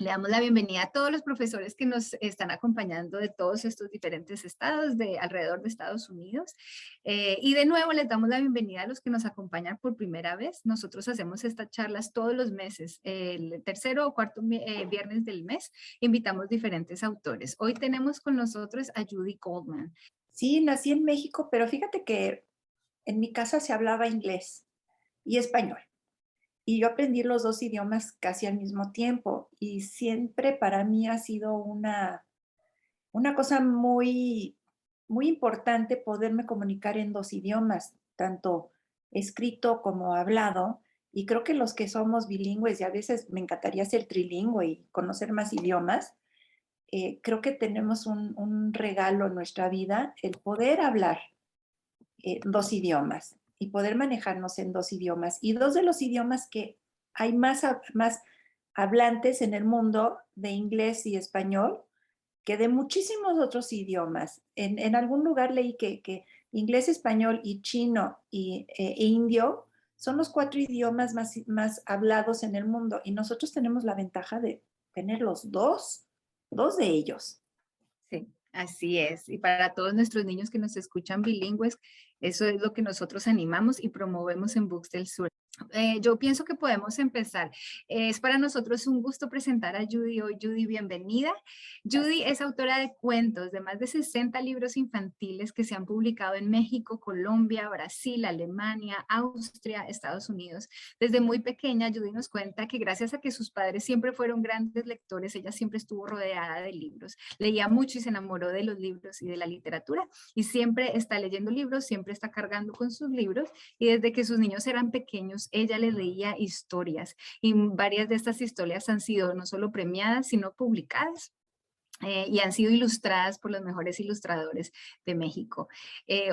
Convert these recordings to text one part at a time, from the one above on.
Le damos la bienvenida a todos los profesores que nos están acompañando de todos estos diferentes estados de alrededor de Estados Unidos. Y de nuevo les damos la bienvenida a los que nos acompañan por primera vez. Nosotros hacemos estas charlas todos los meses, el tercero o cuarto viernes del mes. Invitamos diferentes autores. Hoy tenemos con nosotros a Judy Goldman. Sí, nací en México, pero fíjate que en mi casa se hablaba inglés y español. Y yo aprendí los 2 idiomas casi al mismo tiempo, y siempre para mí ha sido una cosa muy importante poderme comunicar en 2 idiomas, tanto escrito como hablado. Y creo que los que somos bilingües, y a veces me encantaría ser trilingüe y conocer más idiomas, creo que tenemos un regalo en nuestra vida, el poder hablar 2 idiomas y poder manejarnos en 2 idiomas. Y 2 de los idiomas que hay más hablantes en el mundo de inglés y español que de muchísimos otros idiomas. En algún lugar leí que inglés, español y chino e indio son los 4 idiomas más hablados en el mundo, y nosotros tenemos la ventaja de tener los 2 de ellos. Sí, así es. Y para todos nuestros niños que nos escuchan bilingües, eso es lo que nosotros animamos y promovemos en Books del Sur. Yo pienso que podemos empezar. Es para nosotros un gusto presentar a Judy hoy. Judy, bienvenida. Judy es autora de cuentos de más de 60 libros infantiles que se han publicado en México, Colombia, Brasil, Alemania, Austria, Estados Unidos. Desde muy pequeña, Judy nos cuenta que gracias a que sus padres siempre fueron grandes lectores, ella siempre estuvo rodeada de libros. Leía mucho y se enamoró de los libros y de la literatura, y siempre está leyendo libros, siempre está cargando con sus libros, y desde que sus niños eran pequeños, ella les leía historias, y varias de estas historias han sido no solo premiadas, sino publicadas. Y han sido ilustradas por los mejores ilustradores de México.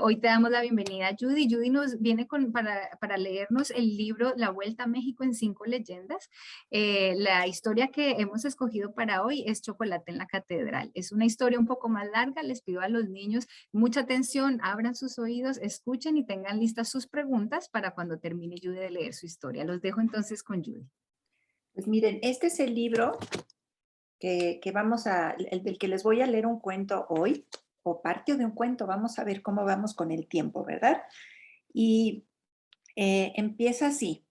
Hoy te damos la bienvenida, Judy. Judy nos viene para leernos el libro La Vuelta a México en 5 leyendas. La historia que hemos escogido para hoy es Chocolate en la Catedral. Es una historia un poco más larga. Les pido a los niños mucha atención, abran sus oídos, escuchen y tengan listas sus preguntas para cuando termine Judy de leer su historia. Los dejo entonces con Judy. Pues miren, este es el libro que vamos el del que les voy a leer un cuento hoy, o parte de un cuento. Vamos a ver cómo vamos con el tiempo, ¿verdad? Y empieza así.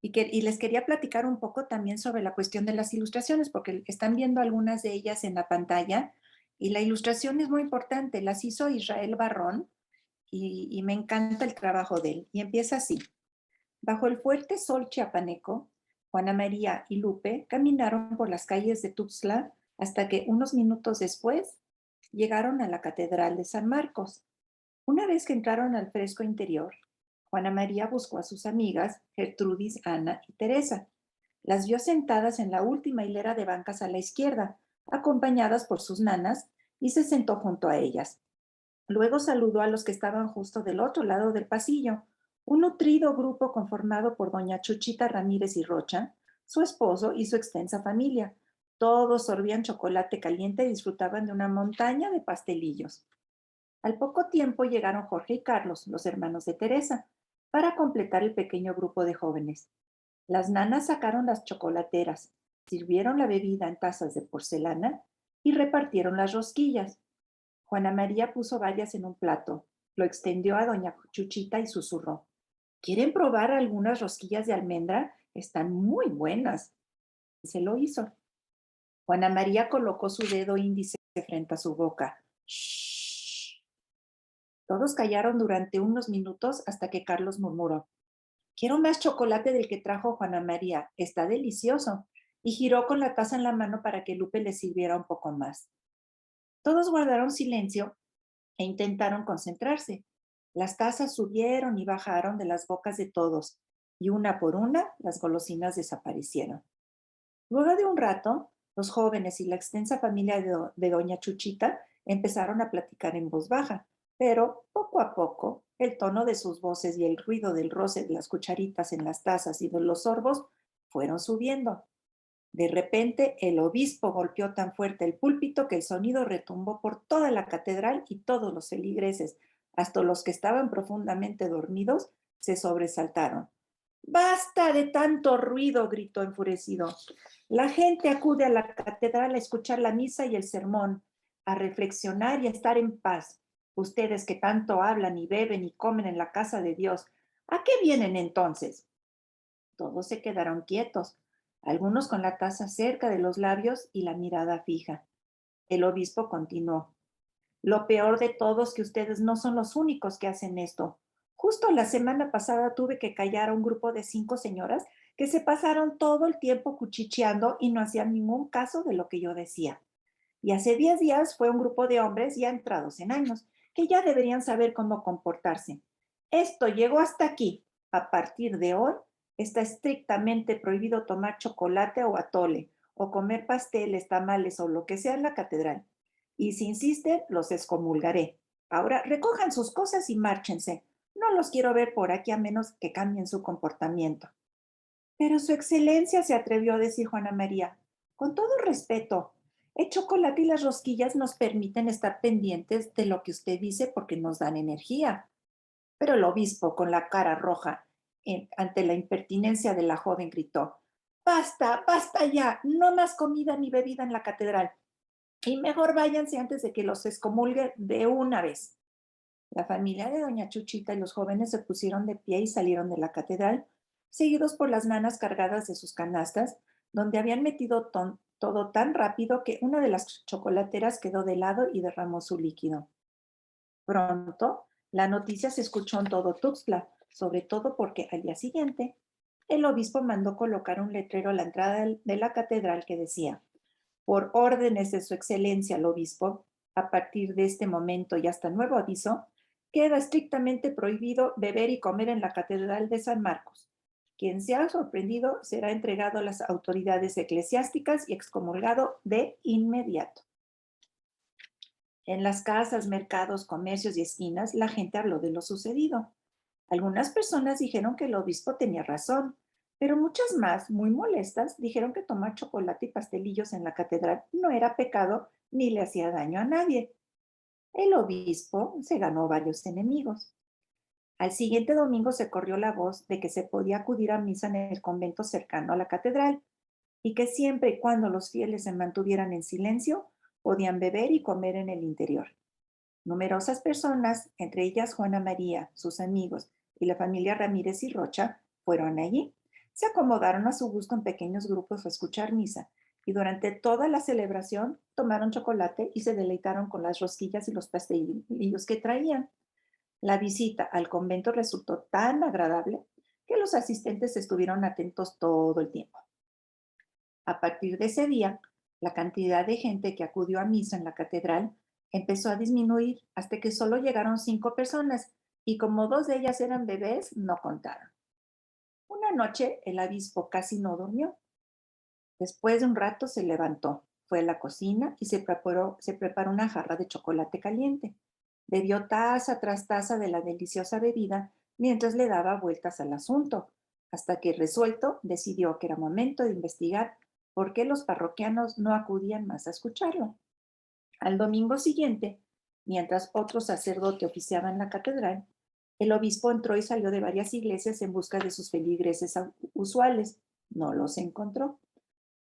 Y les quería platicar un poco también sobre la cuestión de las ilustraciones, porque están viendo algunas de ellas en la pantalla, y la ilustración es muy importante. Las hizo Israel Barrón, y me encanta el trabajo de él. Y empieza así. Bajo el fuerte sol chiapaneco, Juana María y Lupe caminaron por las calles de Tuxtla hasta que unos minutos después llegaron a la Catedral de San Marcos. Una vez que entraron al fresco interior, Juana María buscó a sus amigas Gertrudis, Ana y Teresa. Las vio sentadas en la última hilera de bancas a la izquierda, acompañadas por sus nanas, y se sentó junto a ellas. Luego saludó a los que estaban justo del otro lado del pasillo, un nutrido grupo conformado por doña Chuchita Ramírez y Rocha, su esposo y su extensa familia. Todos sorbían chocolate caliente y disfrutaban de una montaña de pastelillos. Al poco tiempo llegaron Jorge y Carlos, los hermanos de Teresa, para completar el pequeño grupo de jóvenes. Las nanas sacaron las chocolateras, sirvieron la bebida en tazas de porcelana y repartieron las rosquillas. Juana María puso varias en un plato, lo extendió a doña Chuchita y susurró: ¿Quieren probar algunas rosquillas de almendra? Están muy buenas. Y se lo hizo. Juana María colocó su dedo índice frente a su boca. Shh. Todos callaron durante unos minutos hasta que Carlos murmuró: Quiero más chocolate del que trajo Juana María. Está delicioso. Y giró con la taza en la mano para que Lupe le sirviera un poco más. Todos guardaron silencio e intentaron concentrarse. Las tazas subieron y bajaron de las bocas de todos, y una por una las golosinas desaparecieron. Luego de un rato, los jóvenes y la extensa familia de doña Chuchita empezaron a platicar en voz baja, pero poco a poco el tono de sus voces y el ruido del roce de las cucharitas en las tazas y de los sorbos fueron subiendo. De repente, el obispo golpeó tan fuerte el púlpito que el sonido retumbó por toda la catedral, y todos los feligreses, hasta los que estaban profundamente dormidos, se sobresaltaron. Basta de tanto ruido, gritó enfurecido. La gente acude a la catedral a escuchar la misa y el sermón, a reflexionar y a estar en paz. Ustedes que tanto hablan y beben y comen en la casa de Dios, ¿a qué vienen entonces? Todos se quedaron quietos, algunos con la taza cerca de los labios y la mirada fija. El obispo continuó. Lo peor de todo es que ustedes no son los únicos que hacen esto. Justo la semana pasada tuve que callar a un grupo de 5 señoras que se pasaron todo el tiempo cuchicheando y no hacían ningún caso de lo que yo decía. Y hace 10 días fue un grupo de hombres ya entrados en años, que ya deberían saber cómo comportarse. Esto llegó hasta aquí. A partir de hoy está estrictamente prohibido tomar chocolate o atole, o comer pasteles, tamales o lo que sea en la catedral. Y si insisten, los excomulgaré. Ahora recojan sus cosas y márchense. No los quiero ver por aquí a menos que cambien su comportamiento. Pero su excelencia se atrevió a decir Juana María, con todo respeto, el chocolate y las rosquillas nos permiten estar pendientes de lo que usted dice porque nos dan energía. Pero el obispo, con la cara roja, ante la impertinencia de la joven, gritó, basta, basta ya, no más comida ni bebida en la catedral. Y mejor váyanse antes de que los excomulgue de una vez. La familia de doña Chuchita y los jóvenes se pusieron de pie y salieron de la catedral, seguidos por las nanas cargadas de sus canastas, donde habían metido todo tan rápido que una de las chocolateras quedó de lado y derramó su líquido. Pronto, la noticia se escuchó en todo Tuxtla, sobre todo porque al día siguiente, el obispo mandó colocar un letrero a la entrada de la catedral que decía, por órdenes de su excelencia el obispo, a partir de este momento y hasta nuevo aviso, queda estrictamente prohibido beber y comer en la Catedral de San Marcos. Quien sea sorprendido será entregado a las autoridades eclesiásticas y excomulgado de inmediato. En las casas, mercados, comercios y esquinas, la gente habló de lo sucedido. Algunas personas dijeron que el obispo tenía razón, pero muchas más, muy molestas, dijeron que tomar chocolate y pastelillos en la catedral no era pecado ni le hacía daño a nadie. El obispo se ganó varios enemigos. Al siguiente domingo se corrió la voz de que se podía acudir a misa en el convento cercano a la catedral y que siempre y cuando los fieles se mantuvieran en silencio, podían beber y comer en el interior. Numerosas personas, entre ellas Juana María, sus amigos y la familia Ramírez y Rocha, fueron allí. Se acomodaron a su gusto en pequeños grupos a escuchar misa y durante toda la celebración tomaron chocolate y se deleitaron con las rosquillas y los pastelillos que traían. La visita al convento resultó tan agradable que los asistentes estuvieron atentos todo el tiempo. A partir de ese día, la cantidad de gente que acudió a misa en la catedral empezó a disminuir hasta que solo llegaron 5 personas y como 2 de ellas eran bebés, no contaron. Una noche el obispo casi no durmió. Después de un rato se levantó, fue a la cocina y se preparó una jarra de chocolate caliente. Bebió taza tras taza de la deliciosa bebida mientras le daba vueltas al asunto, hasta que resuelto decidió que era momento de investigar por qué los parroquianos no acudían más a escucharlo. Al domingo siguiente, mientras otro sacerdote oficiaba en la catedral, el obispo entró y salió de varias iglesias en busca de sus feligreses usuales. No los encontró.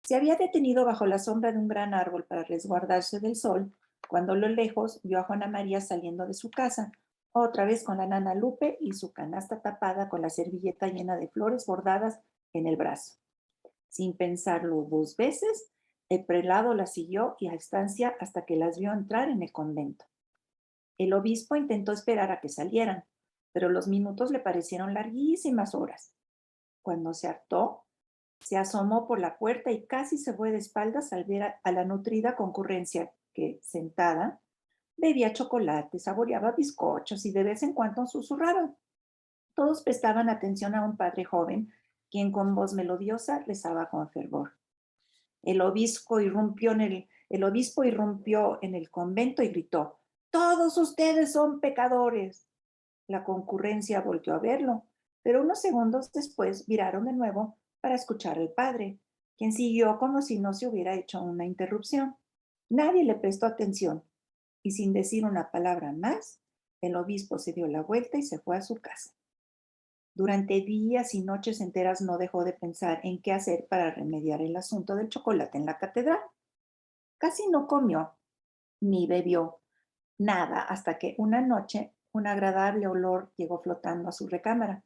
Se había detenido bajo la sombra de un gran árbol para resguardarse del sol, cuando a lo lejos vio a Juana María saliendo de su casa, otra vez con la nana Lupe y su canasta tapada con la servilleta llena de flores bordadas en el brazo. Sin pensarlo 2 veces, el prelado las siguió y a distancia hasta que las vio entrar en el convento. El obispo intentó esperar a que salieran, pero los minutos le parecieron larguísimas horas. Cuando se hartó, se asomó por la puerta y casi se fue de espaldas al ver a la nutrida concurrencia que, sentada, bebía chocolate, saboreaba bizcochos y de vez en cuando susurraba. Todos prestaban atención a un padre joven, quien con voz melodiosa rezaba con fervor. El obispo irrumpió en el convento y gritó, «Todos ustedes son pecadores». La concurrencia volvió a verlo, pero unos segundos después viraron de nuevo para escuchar al padre, quien siguió como si no se hubiera hecho una interrupción. Nadie le prestó atención y sin decir una palabra más, el obispo se dio la vuelta y se fue a su casa. Durante días y noches enteras no dejó de pensar en qué hacer para remediar el asunto del chocolate en la catedral. Casi no comió ni bebió nada hasta que una noche un agradable olor llegó flotando a su recámara.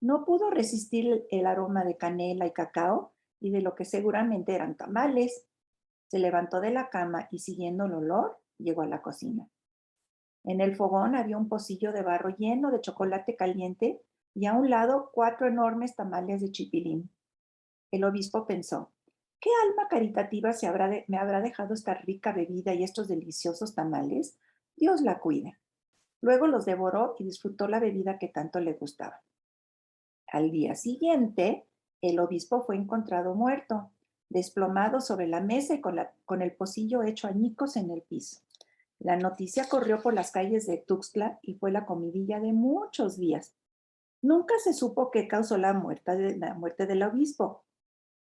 No pudo resistir el aroma de canela y cacao y de lo que seguramente eran tamales. Se levantó de la cama y siguiendo el olor llegó a la cocina. En el fogón había un pocillo de barro lleno de chocolate caliente y a un lado 4 enormes tamales de chipilín. El obispo pensó, ¿qué alma caritativa me habrá dejado esta rica bebida y estos deliciosos tamales? Dios la cuide. Luego los devoró y disfrutó la bebida que tanto le gustaba. Al día siguiente, el obispo fue encontrado muerto, desplomado sobre la mesa y con el pocillo hecho añicos en el piso. La noticia corrió por las calles de Tuxtla y fue la comidilla de muchos días. Nunca se supo qué causó la muerte del obispo.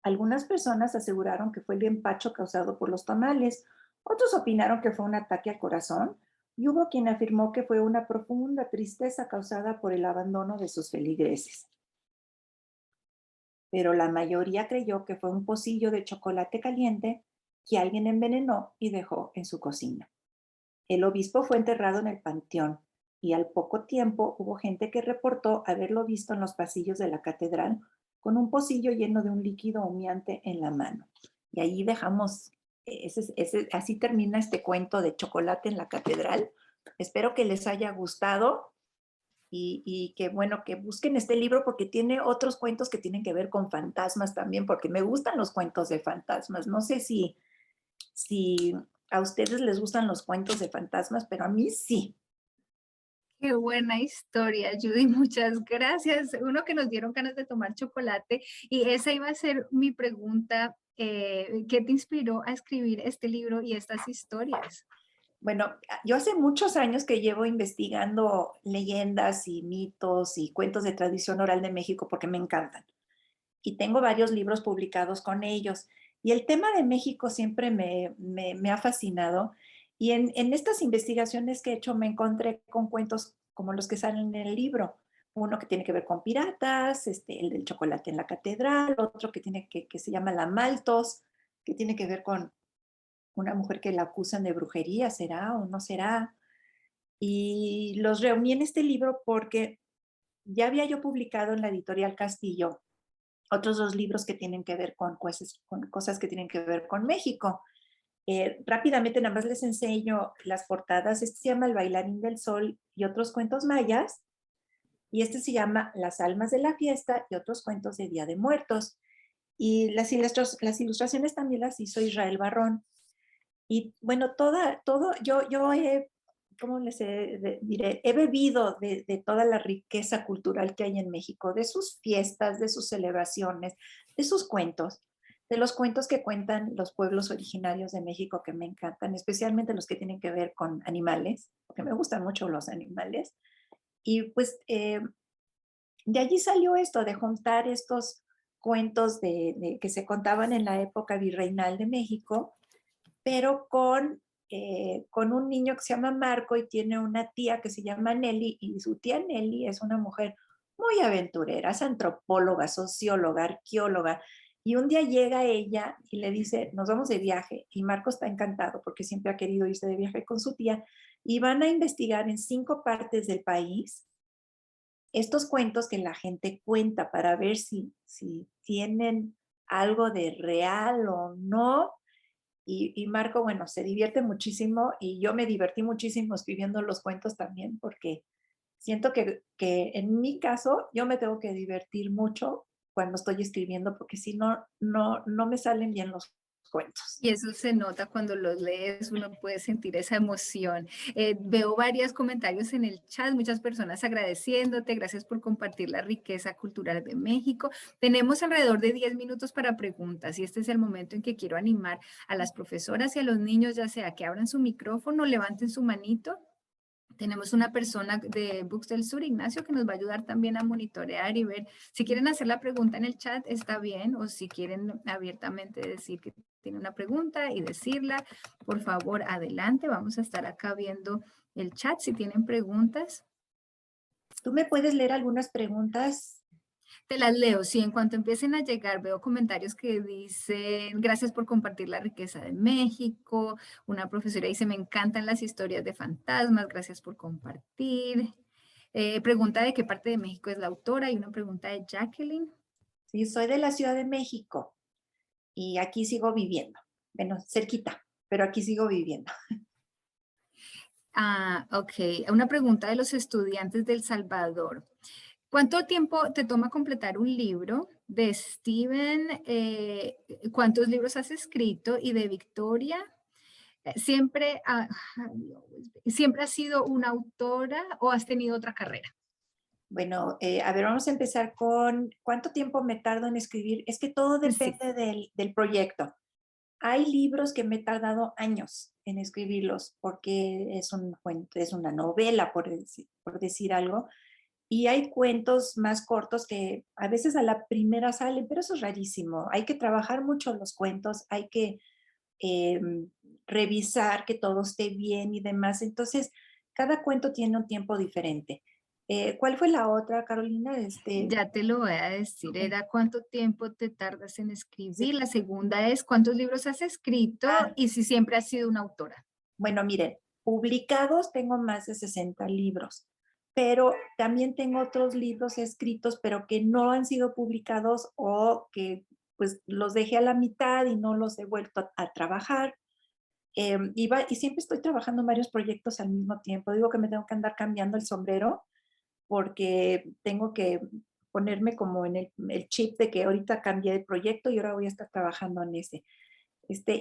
Algunas personas aseguraron que fue el empacho causado por los tamales, otros opinaron que fue un ataque al corazón y hubo quien afirmó que fue una profunda tristeza causada por el abandono de sus feligreses. Pero la mayoría creyó que fue un pocillo de chocolate caliente que alguien envenenó y dejó en su cocina. El obispo fue enterrado en el panteón y al poco tiempo hubo gente que reportó haberlo visto en los pasillos de la catedral con un pocillo lleno de un líquido humeante en la mano. Y ahí dejamos, así termina este cuento de chocolate en la catedral. Espero que les haya gustado y que bueno, que busquen este libro porque tiene otros cuentos que tienen que ver con fantasmas también, porque me gustan los cuentos de fantasmas. No sé si a ustedes les gustan los cuentos de fantasmas, pero a mí sí. Qué buena historia, Judy, muchas gracias. Uno que nos dieron ganas de tomar chocolate y esa iba a ser mi pregunta. ¿Qué te inspiró a escribir este libro y estas historias? Bueno, yo hace muchos años que llevo investigando leyendas y mitos y cuentos de tradición oral de México porque me encantan. Y tengo varios libros publicados con ellos. Y el tema de México siempre me ha fascinado. Y en estas investigaciones que he hecho me encontré con cuentos como los que salen en el libro. Uno que tiene que ver con piratas, el del chocolate en la catedral, otro que se llama La Maltos, que tiene que ver con una mujer que la acusan de brujería, ¿será o no será? Y los reuní en este libro porque ya había yo publicado en la editorial Castillo otros 2 libros que tienen que ver con cosas que tienen que ver con México. Rápidamente, nada más les enseño las portadas. Este se llama El bailarín del sol y otros cuentos mayas. Y este se llama Las almas de la fiesta y otros cuentos de Día de Muertos. Y las ilustraciones también las hizo Israel Barrón. Y bueno, yo he, ¿cómo diré? He bebido de toda la riqueza cultural que hay en México, de sus fiestas, de sus celebraciones, de sus cuentos, de los cuentos que cuentan los pueblos originarios de México que me encantan, especialmente los que tienen que ver con animales, porque me gustan mucho los animales. Y pues de allí salió esto, de juntar estos cuentos que se contaban en la época virreinal de México pero con un niño que se llama Marco y tiene una tía que se llama Nelly y su tía Nelly es una mujer muy aventurera, es antropóloga, socióloga, arqueóloga. Y un día llega ella y le dice, nos vamos de viaje. Y Marco está encantado porque siempre ha querido irse de viaje con su tía. Y van a investigar en 5 partes del país estos cuentos que la gente cuenta para ver si tienen algo de real o no y Marco, bueno, se divierte muchísimo y yo me divertí muchísimo escribiendo los cuentos también porque siento que en mi caso yo me tengo que divertir mucho cuando estoy escribiendo porque si no, no me salen bien los cuentos. Y eso se nota cuando los lees, uno puede sentir esa emoción. Veo varios comentarios en el chat, muchas personas agradeciéndote, gracias por compartir la riqueza cultural de México. Tenemos alrededor de 10 minutos para preguntas y este es el momento en que quiero animar a las profesoras y a los niños, ya sea que abran su micrófono, levanten su manito. Tenemos una persona de Books del Sur, Ignacio, que nos va a ayudar también a monitorear y ver si quieren hacer la pregunta en el chat, está bien, o si quieren abiertamente decir que tienen una pregunta y decirla, por favor, adelante. Vamos a estar acá viendo el chat si tienen preguntas. ¿Tú me puedes leer algunas preguntas? Te las leo. Sí, en cuanto empiecen a llegar, veo comentarios que dicen, gracias por compartir la riqueza de México. Una profesora dice, me encantan las historias de fantasmas, gracias por compartir. Pregunta de qué parte de México es la autora y una pregunta de Jacqueline. Sí, soy de la Ciudad de México y aquí sigo viviendo. Bueno, cerquita, pero aquí sigo viviendo. Ah, ok. Una pregunta de los estudiantes de El Salvador. ¿Cuánto tiempo te toma completar un libro? De Steven, ¿cuántos libros has escrito? Y de Victoria, ¿siempre, siempre has sido una autora o has tenido otra carrera? Bueno, a ver, vamos a empezar con ¿cuánto tiempo me tardo en escribir? Es que todo Sí. depende del proyecto. Hay libros que me he tardado años en escribirlos porque es un cuento, es una novela, por decir algo. Y hay cuentos más cortos que a veces a la primera salen, pero eso es rarísimo. Hay que trabajar mucho los cuentos, hay que revisar que todo esté bien y demás. Entonces, cada cuento tiene un tiempo diferente. ¿Cuál fue la otra, Carolina? Ya te lo voy a decir, Ok, era cuánto tiempo te tardas en sí. escribir. La segunda es cuántos libros has escrito Ah, y si siempre has sido una autora. bueno, miren, publicados tengo más de 60 libros, pero también tengo otros libros escritos, pero que no han sido publicados o que pues los dejé a la mitad y no los he vuelto a trabajar. Y siempre estoy trabajando en varios proyectos al mismo tiempo. Digo que me tengo que andar cambiando el sombrero porque tengo que ponerme como en el chip de que ahorita cambié de proyecto y ahora voy a estar trabajando en ese.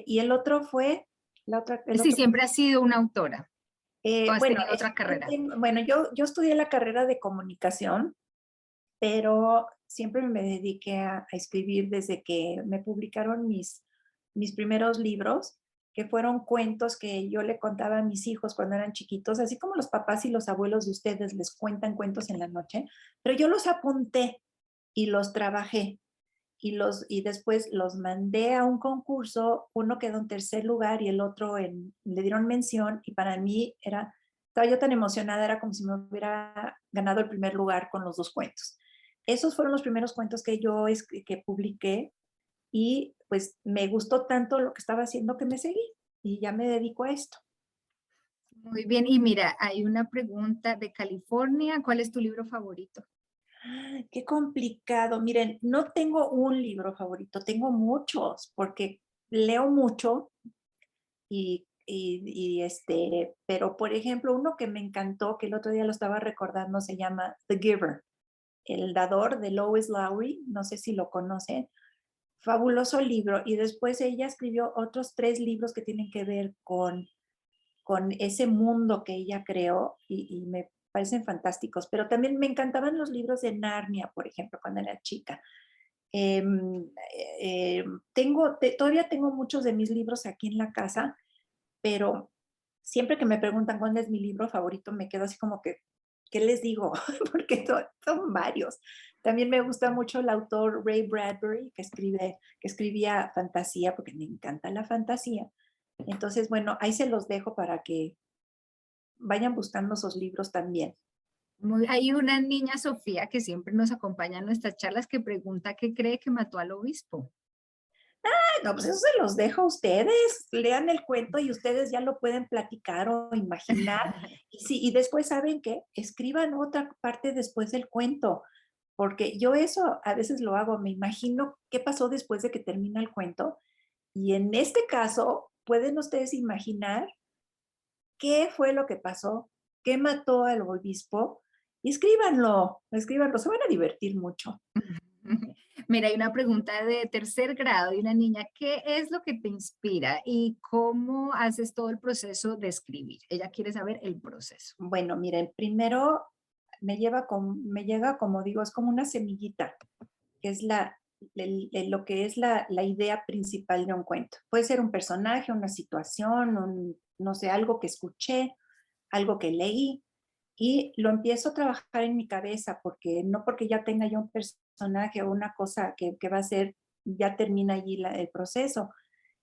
Y el otro fue, el Si otro, siempre has sido una autora o has bueno, tenido otra carrera. bueno, yo estudié la carrera de comunicación, pero siempre me dediqué a escribir desde que me publicaron mis primeros libros, que fueron cuentos que yo le contaba a mis hijos cuando eran chiquitos, así como los papás y los abuelos de ustedes les cuentan cuentos en la noche, pero yo los apunté y los trabajé y después los mandé a un concurso, uno quedó en tercer lugar y el otro le dieron mención y para mí estaba yo tan emocionada, era como si me hubiera ganado el primer lugar con los dos cuentos. Esos fueron los primeros cuentos que publiqué y pues me gustó tanto lo que estaba haciendo que me seguí y ya me dedico a esto. Muy bien, y mira, hay una pregunta de California. ¿Cuál es tu libro favorito? Qué complicado. Miren, no tengo un libro favorito, tengo muchos porque leo mucho pero por ejemplo, uno que me encantó, que el otro día lo estaba recordando, se llama The Giver, El dador de Lois Lowry, no sé si lo conocen, fabuloso libro. Y después ella escribió otros 3 libros que tienen que ver con ese mundo que ella creó y me parecen fantásticos. Pero también me encantaban los libros de Narnia, por ejemplo, cuando era chica. Em, Todavía tengo muchos de mis libros aquí en la casa, pero siempre que me preguntan cuál es mi libro favorito, me quedo así como que, ¿qué les digo? Porque son varios. También me gusta mucho el autor Ray Bradbury, que escribía fantasía, porque me encanta la fantasía. Entonces, bueno, ahí se los dejo para que vayan buscando esos libros también. Hay una niña, Sofía, que siempre nos acompaña en nuestras charlas, que pregunta qué cree que mató al obispo. No, pues eso se los dejo a ustedes. Lean el cuento y ustedes ya lo pueden platicar o imaginar. Y después, ¿saben qué? Escriban otra parte después del cuento, porque yo eso a veces lo hago, me imagino qué pasó después de que termina el cuento. Y en este caso, pueden ustedes imaginar qué fue lo que pasó, qué mató al obispo, y escríbanlo, escríbanlo, se van a divertir mucho. Mira, hay una pregunta de tercer grado de una niña. ¿Qué es lo que te inspira y cómo haces todo el proceso de escribir? Ella quiere saber el proceso. Bueno, miren, primero me llega, como digo, es como una semillita, que es lo que es la idea principal de un cuento. Puede ser un personaje, una situación, no sé, algo que escuché, algo que leí, y lo empiezo a trabajar en mi cabeza, porque no porque ya tenga yo un personaje o una cosa que va a ser, ya termina allí el proceso.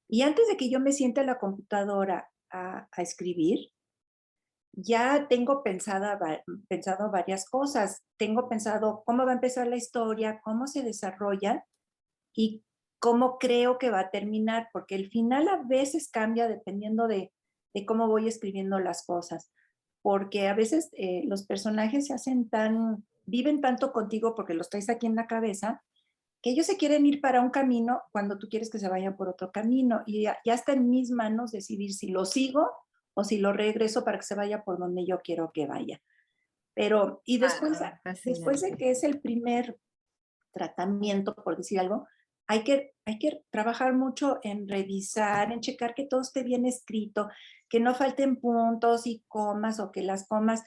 Y antes de que yo me siente a la computadora a escribir, ya tengo pensado varias cosas. Tengo pensado cómo va a empezar la historia, cómo se desarrolla y cómo creo que va a terminar, porque el final a veces cambia dependiendo de cómo voy escribiendo las cosas, porque a veces los personajes se hacen viven tanto contigo porque los traes aquí en la cabeza, que ellos se quieren ir para un camino cuando tú quieres que se vayan por otro camino y ya está en mis manos decidir si lo sigo o si lo regreso para que se vaya por donde yo quiero que vaya. Pero, y después, Wow, después de fascinante. que es el primer tratamiento, por decir algo, hay que trabajar mucho en revisar, en checar que todo esté bien escrito, que no falten puntos y comas o que las comas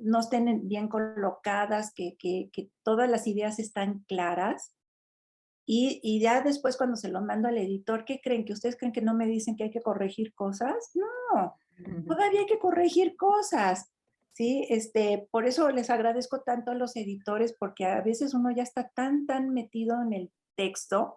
no estén bien colocadas, que todas las ideas están claras. Y ya después cuando se lo mando al editor, ¿qué creen? ¿Que ustedes creen que no me dicen que hay que corregir cosas? No, todavía hay que corregir cosas, ¿sí? Por eso les agradezco tanto a los editores, porque a veces uno ya está tan metido en el texto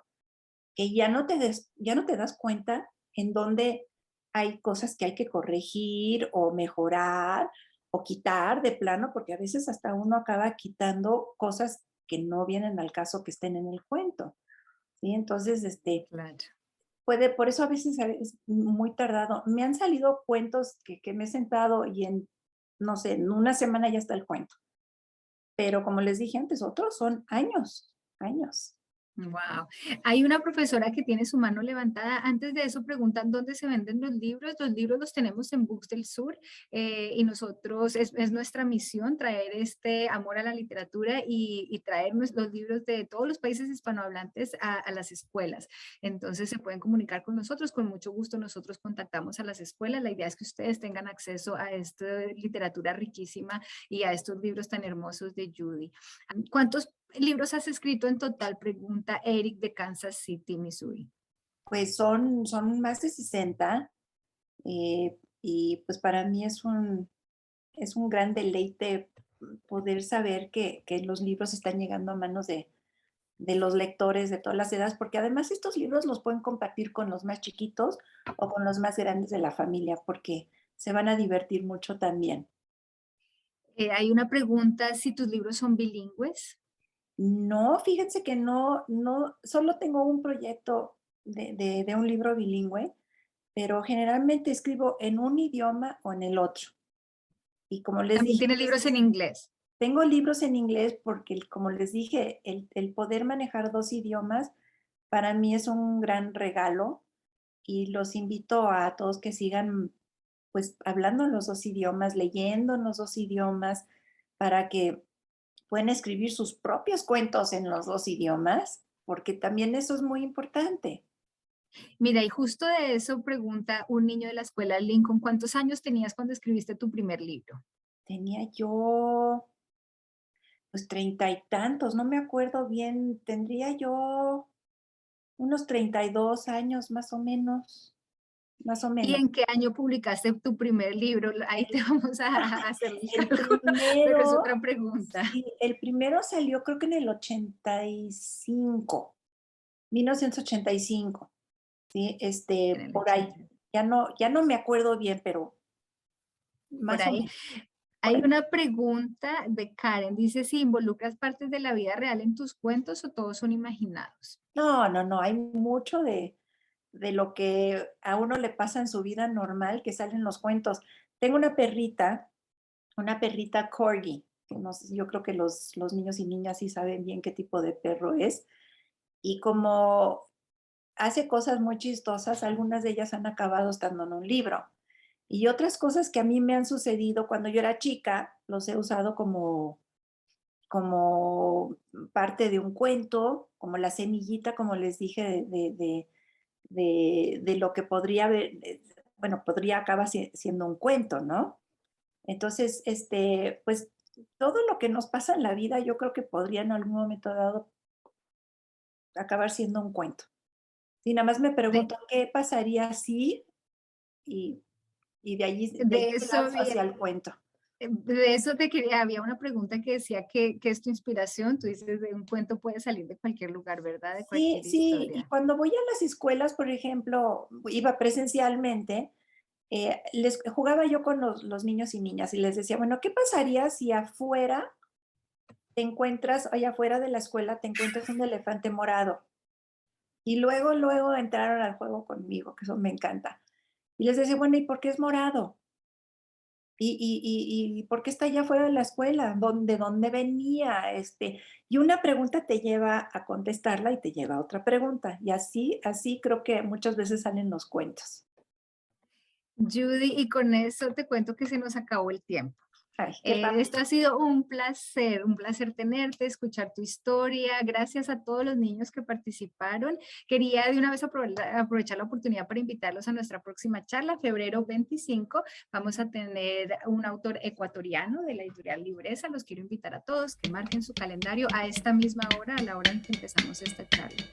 que ya no te das cuenta en dónde hay cosas que hay que corregir o mejorar o quitar de plano, porque a veces hasta uno acaba quitando cosas que no vienen al caso que estén en el cuento, ¿sí? Entonces, Claro. por eso a veces es muy tardado. Me han salido cuentos que me he sentado y no sé, en una semana ya está el cuento. Pero como les dije antes, otros son años, años. Wow. Hay una profesora que tiene su mano levantada. Antes de eso preguntan dónde se venden los libros. Los libros los tenemos en Books del Sur y nosotros es nuestra misión traer este amor a la literatura y traer los libros de todos los países hispanohablantes a las escuelas. Entonces se pueden comunicar con nosotros. Con mucho gusto nosotros contactamos a las escuelas. La idea es que ustedes tengan acceso a esta literatura riquísima y a estos libros tan hermosos de Judy. ¿Cuántos libros has escrito en total? Pregunta Eric de Kansas City, Missouri. Pues son más de 60 y pues para mí es un gran deleite poder saber que los libros están llegando a manos de los lectores de todas las edades, porque además estos libros los pueden compartir con los más chiquitos o con los más grandes de la familia, porque se van a divertir mucho también. Hay una pregunta, si tus libros son bilingües. No, fíjense que no, solo tengo un proyecto de un libro bilingüe, pero generalmente escribo en un idioma o en el otro. Y como les También dije, tienes libros en inglés. tengo libros en inglés porque, como les dije, el poder manejar dos idiomas para mí es un gran regalo y los invito a todos que sigan pues hablando en los dos idiomas, leyendo en los dos idiomas, para que puedan escribir sus propios cuentos en los dos idiomas, porque también eso es muy importante. Mira, y justo de eso pregunta un niño de la escuela Lincoln, ¿cuántos años tenías cuando escribiste tu primer libro? Tenía yo pues treinta y tantos, no me acuerdo bien, tendría yo unos 32 años más o menos, más o ¿Y menos. en qué año publicaste tu primer libro? Ahí te vamos a hacer el El cálculo, pero es primero, otra pregunta. sí, el primero salió creo que en el 1985, ¿sí? En el Por ahí. 80, Ya no me acuerdo bien, pero por más o ahí. menos, por Hay ahí. una pregunta de Karen, dice si involucras partes de la vida real en tus cuentos o todos son imaginados. No, hay mucho de lo que a uno le pasa en su vida normal que sale en los cuentos. Tengo una perrita corgi, que no sé, yo creo que los niños y niñas sí saben bien qué tipo de perro es. Y como hace cosas muy chistosas, algunas de ellas han acabado estando en un libro. Y otras cosas que a mí me han sucedido cuando yo era chica, los he usado como parte de un cuento, como la semillita, como les dije, de lo que podría haber, bueno, podría acabar siendo un cuento, ¿no? Entonces, pues todo lo que nos pasa en la vida, yo creo que podría en algún momento dado acabar siendo un cuento. Y nada más me De, pregunto qué pasaría si, y, y de allí de me eso, lanzo hacia el cuento. de eso te quería, había una pregunta que decía que es tu inspiración, tú dices de un cuento puede salir de cualquier lugar, ¿verdad? De Sí, cualquier sí, y historia. cuando voy a las escuelas, por ejemplo, iba presencialmente, jugaba yo con los niños y niñas y les decía, bueno, ¿qué pasaría si afuera te encuentras, allá afuera de la escuela, te encuentras un elefante morado? Y luego entraron al juego conmigo, que eso me encanta. Y les decía, bueno, ¿y por qué es morado? ¿Y por qué está allá afuera de la escuela? ¿De dónde venía? Y una pregunta te lleva a contestarla y te lleva a otra pregunta. Y así creo que muchas veces salen los cuentos. Judy, y con eso te cuento que se nos acabó el tiempo. Ay, qué rápido. Esto ha sido un placer tenerte, escuchar tu historia. Gracias a todos los niños que participaron. Quería de una vez aprovechar la oportunidad para invitarlos a nuestra próxima charla, febrero 25. Vamos a tener un autor ecuatoriano de la editorial Libresa. Los quiero invitar a todos que marquen su calendario a esta misma hora, a la hora en que empezamos esta charla.